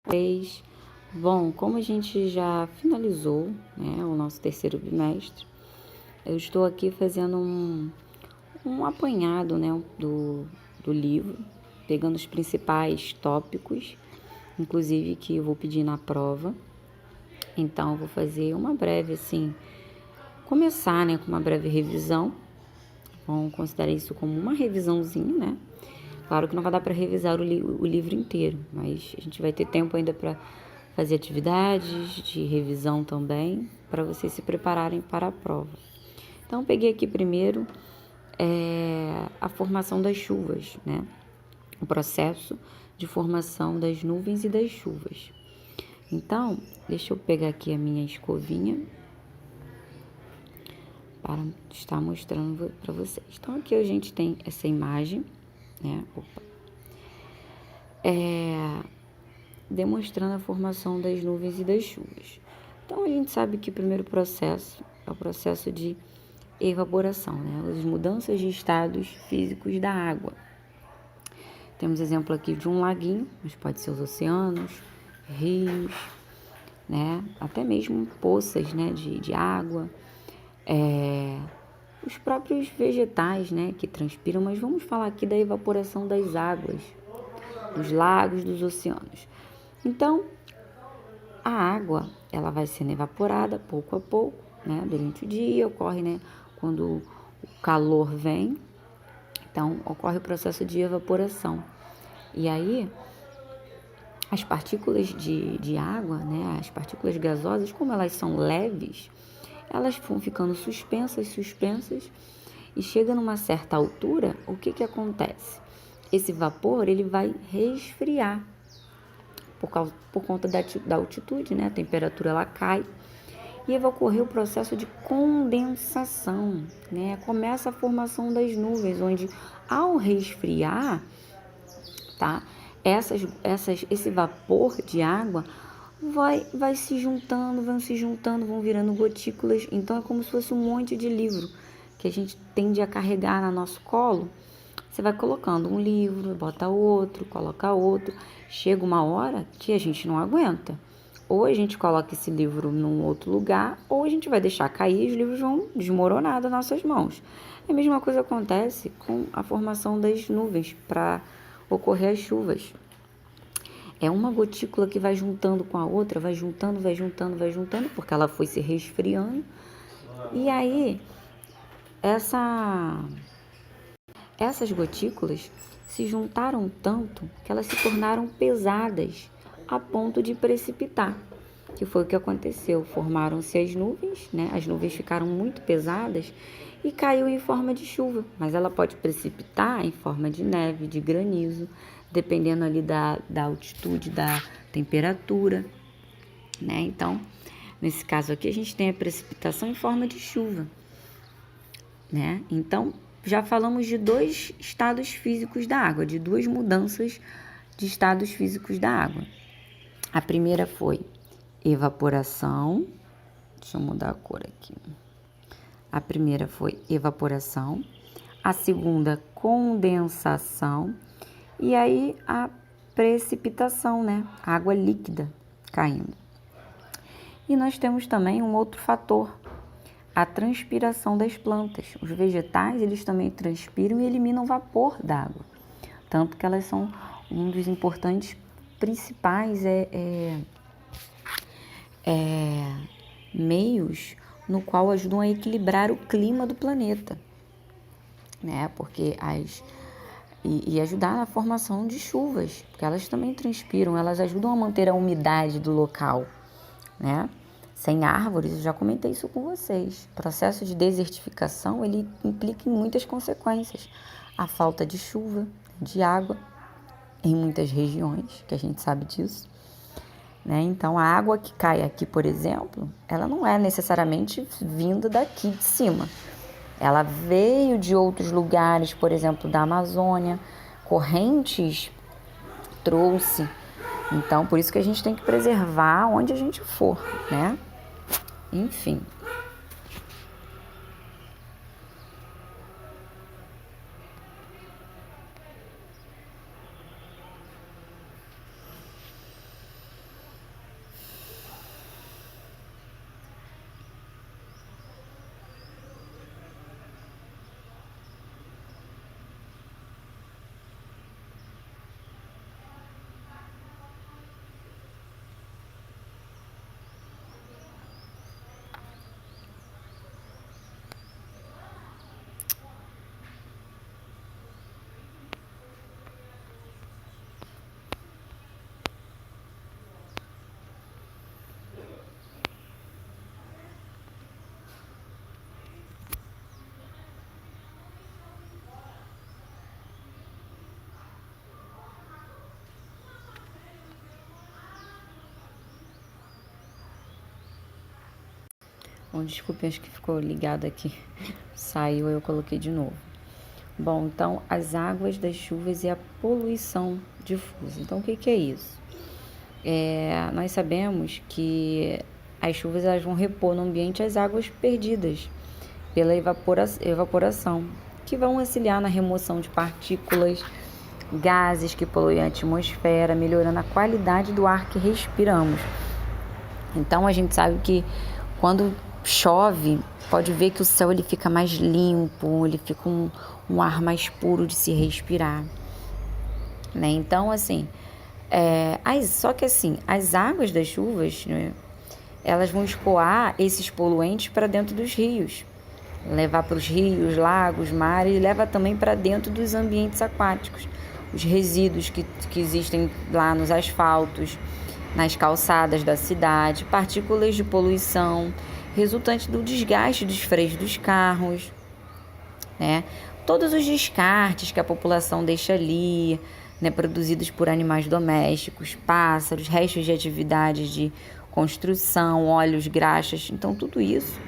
Vez. Bom, como a gente já finalizou, né, o nosso terceiro bimestre, eu estou aqui fazendo um apanhado, né, do livro, pegando os principais tópicos, inclusive que eu vou pedir na prova. Então, eu vou fazer uma breve, assim, começar, né, com uma breve revisão. Vamos considerar isso como uma revisãozinha, né? Claro que não vai dar para revisar o livro inteiro, mas a gente vai ter tempo ainda para fazer atividades de revisão também, para vocês se prepararem para a prova. Então, peguei aqui primeiro a formação das chuvas, né? O processo de formação das nuvens e das chuvas. Então, deixa eu pegar aqui a minha escovinha para estar mostrando para vocês. Então, aqui a gente tem essa imagem, né? Demonstrando a formação das nuvens e das chuvas. Então, a gente sabe que o primeiro processo é o processo de evaporação, né? As mudanças de estados físicos da água. Temos exemplo aqui de um laguinho, mas pode ser os oceanos, rios, né? Até mesmo poças, né? de água. Os próprios vegetais, né? Que transpiram, mas vamos falar aqui da evaporação das águas, dos lagos, dos oceanos. Então, a água, ela vai sendo evaporada pouco a pouco, né? Durante o dia, ocorre, né? Quando o calor vem, então ocorre o processo de evaporação. E aí, as partículas de água, né? As partículas gasosas, como elas são leves, elas vão ficando suspensas, e chega numa certa altura, o que acontece? Esse vapor, ele vai resfriar, por conta da altitude, né? A temperatura ela cai e vai ocorrer o processo de condensação, né? Começa a formação das nuvens, onde ao resfriar, tá? Esse vapor de água vai se juntando, vão virando gotículas. Então é como se fosse um monte de livro que a gente tende a carregar no nosso colo. Você vai colocando um livro, bota outro, coloca outro. Chega uma hora que a gente não aguenta. Ou a gente coloca esse livro num outro lugar, ou a gente vai deixar cair e os livros vão desmoronar das nossas mãos. A mesma coisa acontece com a formação das nuvens para ocorrer as chuvas. É uma gotícula que vai juntando com a outra, vai juntando, porque ela foi se resfriando. E aí, essas gotículas se juntaram tanto que elas se tornaram pesadas a ponto de precipitar, que foi o que aconteceu. Formaram-se as nuvens, né? As nuvens ficaram muito pesadas e caiu em forma de chuva, mas ela pode precipitar em forma de neve, de granizo, dependendo ali da altitude, da temperatura, né? Então, nesse caso aqui, a gente tem a precipitação em forma de chuva, né? Então, já falamos de dois estados físicos da água, de duas mudanças de estados físicos da água. A primeira foi evaporação. Deixa eu mudar a cor aqui. A primeira foi evaporação. A segunda, condensação. E aí, a precipitação, né? Água líquida caindo. E nós temos também um outro fator, a transpiração das plantas. Os vegetais, eles também transpiram e eliminam vapor d'água. Tanto que elas são um dos importantes principais meios no qual ajudam a equilibrar o clima do planeta, né? Porque e ajudar na formação de chuvas, porque elas também transpiram, elas ajudam a manter a umidade do local, né? Sem árvores, eu já comentei isso com vocês. O processo de desertificação, ele implica em muitas consequências. A falta de chuva, de água, em muitas regiões, que a gente sabe disso, né? Então, a água que cai aqui, por exemplo, ela não é necessariamente vinda daqui de cima. Ela veio de outros lugares, por exemplo, da Amazônia, correntes trouxe. Então, por isso que a gente tem que preservar onde a gente for, né? Enfim. Bom, desculpe, acho que ficou ligado aqui. Saiu, eu coloquei de novo. Bom, então, as águas das chuvas e a poluição difusa. Então, o que é isso? Nós sabemos que as chuvas elas vão repor no ambiente as águas perdidas pela evaporação, que vão auxiliar na remoção de partículas, gases que poluem a atmosfera, melhorando a qualidade do ar que respiramos. Então, a gente sabe que quando chove, pode ver que o céu ele fica mais limpo, ele fica um ar mais puro de se respirar, né? Então, assim, só que assim, as águas das chuvas, né, elas vão escoar esses poluentes para dentro dos rios, levar para os rios, lagos, mares, e leva também para dentro dos ambientes aquáticos, os resíduos que existem lá nos asfaltos, nas calçadas da cidade, partículas de poluição resultante do desgaste dos freios dos carros, né? Todos os descartes que a população deixa ali, né, produzidos por animais domésticos, pássaros, restos de atividades de construção, óleos, graxas. Então, tudo isso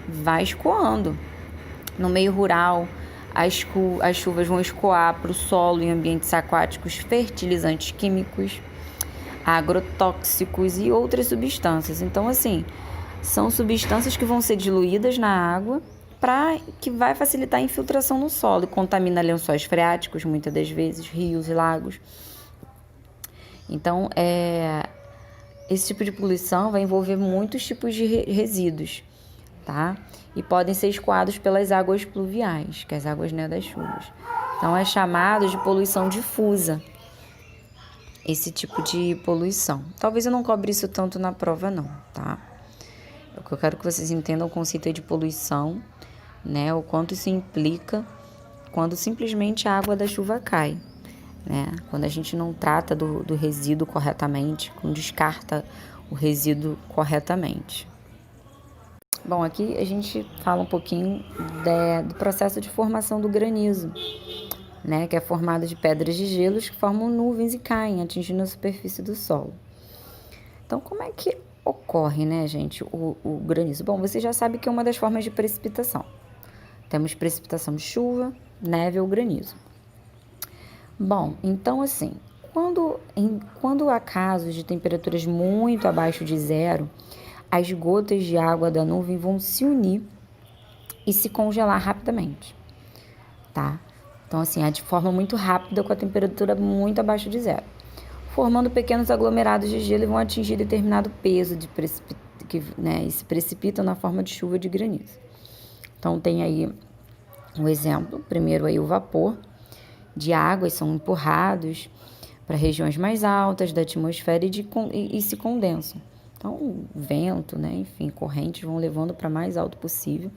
vai escoando. No meio rural, as chuvas vão escoar para o solo em ambientes aquáticos fertilizantes químicos, agrotóxicos e outras substâncias. Então, assim, são substâncias que vão ser diluídas na água que vai facilitar a infiltração no solo e contamina lençóis freáticos, muitas das vezes, rios e lagos. Então, esse tipo de poluição vai envolver muitos tipos de resíduos, tá? E podem ser escoados pelas águas pluviais, que é as águas, né, das chuvas. Então, é chamado de poluição difusa, esse tipo de poluição. Talvez eu não cobre isso tanto na prova, não, tá? O que eu quero que vocês entendam o conceito de poluição, né? O quanto isso implica quando simplesmente a água da chuva cai, né? Quando a gente não trata do resíduo corretamente, quando descarta o resíduo corretamente. Bom, aqui a gente fala um pouquinho do processo de formação do granizo, né? Que é formado de pedras de gelos que formam nuvens e caem, atingindo a superfície do solo. Então, como é que ocorre, né, gente, o granizo? Bom, você já sabe que é uma das formas de precipitação. Temos precipitação de chuva, neve ou granizo. Bom, então assim, quando há casos de temperaturas muito abaixo de zero, as gotas de água da nuvem vão se unir e se congelar rapidamente, tá? Então assim, é de forma muito rápida com a temperatura muito abaixo de zero, formando pequenos aglomerados de gelo e vão atingir determinado peso e se precipitam na forma de chuva de granizo. Então, tem aí um exemplo. Primeiro, aí o vapor de águas são empurrados para regiões mais altas da atmosfera e se condensam. Então, o vento, né, enfim, correntes vão levando para mais alto possível,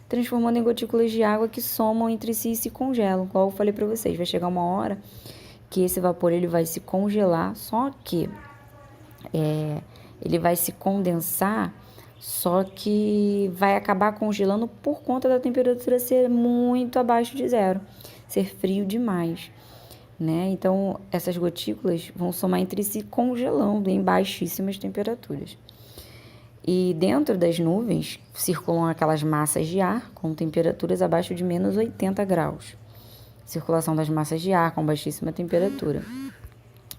transformando em gotículas de água que somam entre si e se congelam. Como eu falei para vocês, vai chegar uma hora que esse vapor ele vai se congelar, só que ele vai se condensar, só que vai acabar congelando por conta da temperatura ser muito abaixo de zero, ser frio demais, né? Então, essas gotículas vão somar entre si congelando em baixíssimas temperaturas. E dentro das nuvens circulam aquelas massas de ar com temperaturas abaixo de menos 80 graus. Circulação das massas de ar com baixíssima temperatura.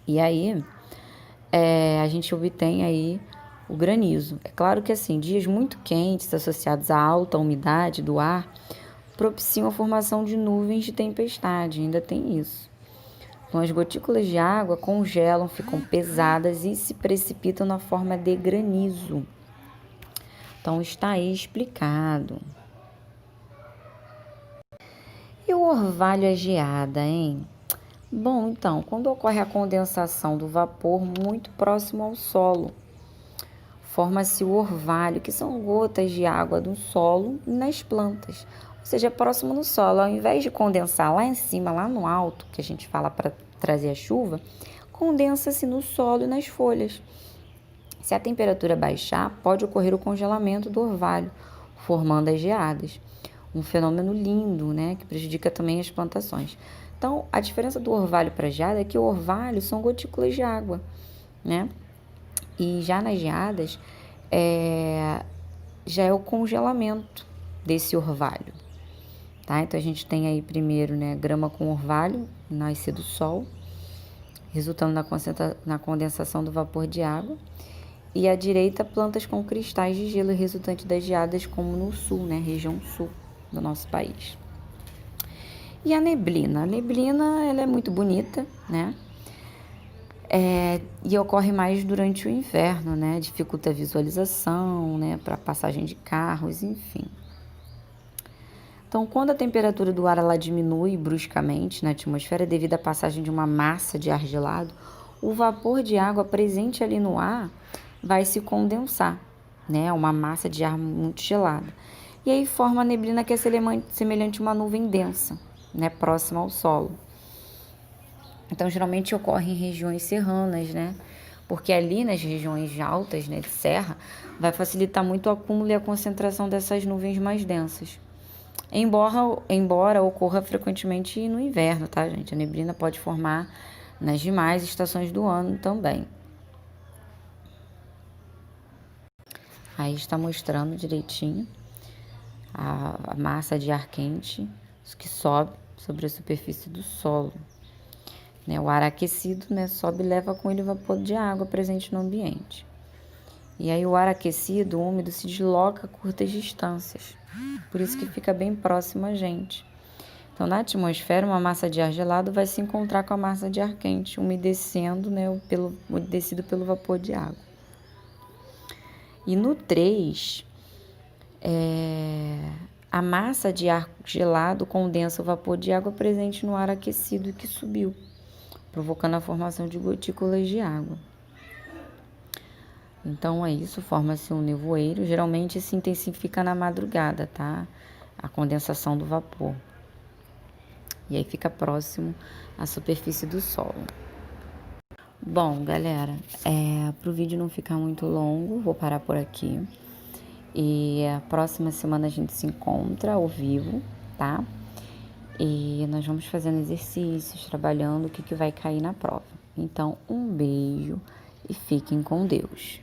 E aí, a gente obtém aí o granizo. É claro que assim, dias muito quentes associados à alta umidade do ar propiciam a formação de nuvens de tempestade, ainda tem isso. Então, as gotículas de água congelam, ficam pesadas e se precipitam na forma de granizo. Então, está aí explicado. E o orvalho é geada, hein? Bom, então, quando ocorre a condensação do vapor muito próximo ao solo, forma-se o orvalho, que são gotas de água do solo nas plantas. Ou seja, próximo no solo. Ao invés de condensar lá em cima, lá no alto, que a gente fala para trazer a chuva, condensa-se no solo e nas folhas. Se a temperatura baixar, pode ocorrer o congelamento do orvalho, formando as geadas. Um fenômeno lindo, né, que prejudica também as plantações. Então, a diferença do orvalho para a geada é que o orvalho são gotículas de água, né? E já nas geadas, já é o congelamento desse orvalho, tá? Então, a gente tem aí primeiro, né, grama com orvalho, nasce do sol, resultando na condensação do vapor de água. E à direita, plantas com cristais de gelo resultante das geadas, como no sul, né, região sul do nosso país. E a neblina? A neblina, ela é muito bonita, né? E ocorre mais durante o inverno, né? Dificulta a visualização, né? Para passagem de carros, enfim. Então, quando a temperatura do ar ela diminui bruscamente na atmosfera devido à passagem de uma massa de ar gelado, o vapor de água presente ali no ar vai se condensar, né? Uma massa de ar muito gelada. E aí forma a neblina, que é semelhante a uma nuvem densa, né? Próxima ao solo. Então, geralmente ocorre em regiões serranas, né? Porque ali nas regiões altas, né, de serra, vai facilitar muito o acúmulo e a concentração dessas nuvens mais densas. Embora ocorra frequentemente no inverno, tá, gente? A neblina pode formar nas demais estações do ano também. Aí está mostrando direitinho a massa de ar quente que sobe sobre a superfície do solo. Né, o ar aquecido, né, sobe e leva com ele o vapor de água presente no ambiente. E aí o ar aquecido, úmido, se desloca a curtas distâncias. Por isso que fica bem próximo a gente. Então, na atmosfera, uma massa de ar gelado vai se encontrar com a massa de ar quente, umedecendo, né, umedecido pelo vapor de água. E no 3, a massa de ar gelado condensa o vapor de água presente no ar aquecido que subiu, provocando a formação de gotículas de água. Então, é isso, forma-se um nevoeiro. Geralmente se intensifica na madrugada, tá? A condensação do vapor. E aí fica próximo à superfície do solo. Bom, galera, para o vídeo não ficar muito longo, vou parar por aqui. E a próxima semana a gente se encontra ao vivo, tá? E nós vamos fazendo exercícios, trabalhando o que vai cair na prova. Então, um beijo e fiquem com Deus.